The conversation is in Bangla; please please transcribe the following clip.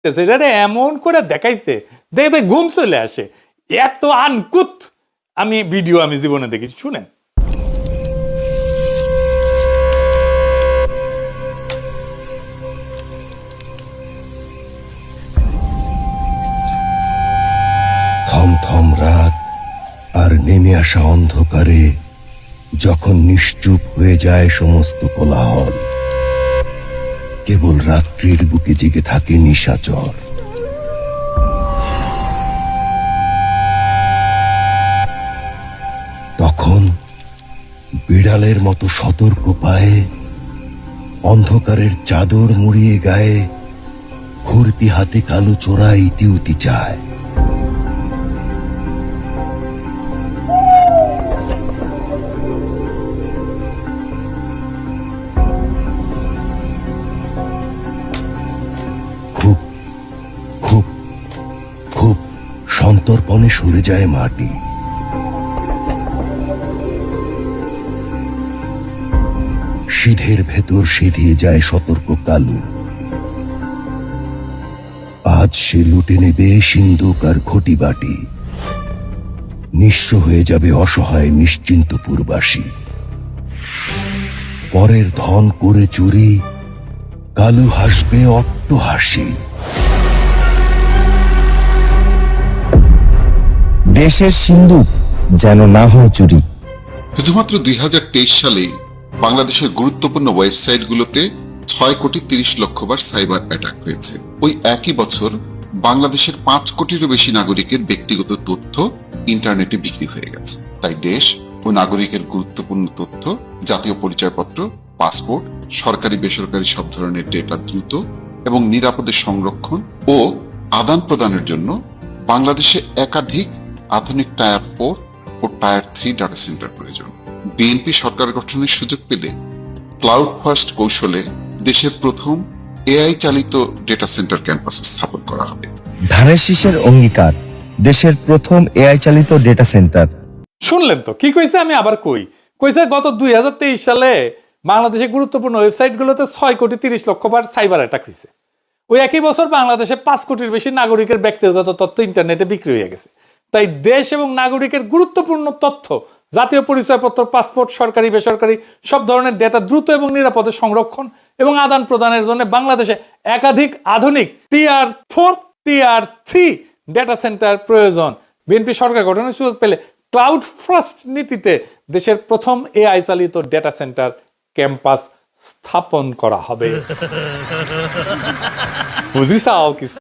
এটা এমন করে দেখাইছে দেখবে ঘুম চলে আসে। এত আনকুত আমি ভিডিও আমি জীবনে দেখেছি। শুনেন। থমথম রাত আর নেমে আসা অন্ধকারে যখন নিশ্চুপ হয়ে যায় সমস্ত কোলাহল, কেবল রাত্রির বুকে জেগে থাকে নিশাচর। তখন বিড়ালের মতো সতর্ক পায়ে অন্ধকারের চাদর মুড়িয়ে গায়ে খুরপি হাতে কালো চোরা ইতিউতি চায়। খুব খুব খুব সন্তর্পণে সরে যায় মাটি। সিধের ভেতর সিধিয়ে যায় সতর্ক কালু। আজ সে লুটে নেবে সিন্দুক আর ঘটি বাটি। নিঃস্ব হয়ে যাবে অসহায় নিশ্চিন্তপুরবাসী। পরের ধন করে চুরি, কালু হাসবে অট্ট হাসি। দেশের সিন্দুক যেন না হয় চুরি। শুধুমাত্র 2023 সালে বাংলাদেশের গুরুত্বপূর্ণ ওয়েবসাইটগুলোতে 6,30,00,000 সাইবার অ্যাটাক হয়েছে। ওই একই বছর বাংলাদেশের 5 কোটিরও বেশি নাগরিকের ব্যক্তিগত তথ্য ইন্টারনেটে বিক্রি হয়ে গেছে। তাই দেশ ও নাগরিকের গুরুত্বপূর্ণ তথ্য, জাতীয় পরিচয়পত্র, পাসপোর্ট, সরকারি বেসরকারি সব ধরনের ডেটা দ্রুত এবং নিরাপদে সংরক্ষণ ও আদান প্রদানের জন্য বাংলাদেশে একাধিক আধুনিক টায়ার 4 ও টায়ার 3 ডাটা সেন্টার প্রয়োজন। বিএনপি সরকার গঠনের সুযোগ পেলে ক্লাউড ফার্স্ট কৌশলে দেশের প্রথম এআই চালিত ডেটা সেন্টার ক্যাম্পাস স্থাপন করা হবে। ধানের শীষের অঙ্গীকার, দেশের প্রথম এআই চালিত ডেটা সেন্টার। শুনলেন তো কি কইছে? আমি আবার কইছে গত 2023 সালে বাংলাদেশের গুরুত্বপূর্ণ ওয়েবসাইটগুলোতে 6,30,00,000 সাইবার অ্যাটাক হয়েছে। ওই একই বছর বাংলাদেশে 5 কোটির বেশি নাগরিকের ব্যক্তিগত তথ্য ইন্টারনেটে বিক্রি হয়ে গেছে। তাই দেশ এবং নাগরিকের গুরুত্বপূর্ণ তথ্য, জাতীয় পরিচয়পত্র, পাসপোর্ট, সরকারি বেসরকারি সব ধরনের ডেটা দ্রুত এবং নিরাপদে সংরক্ষণ এবং আদান প্রদানের জন্য বাংলাদেশে একাধিক আধুনিক টিআর 4 টিআর 3 ডেটা সেন্টার প্রয়োজন। বিএনপি সরকার গঠনের সুযোগ পেলে ক্লাউড ফার্স্ট নীতিতে দেশের প্রথম এআই চালিত ডেটা সেন্টার ক্যাম্পাস স্থাপন করা হবে। বুঝিছাও কিছু?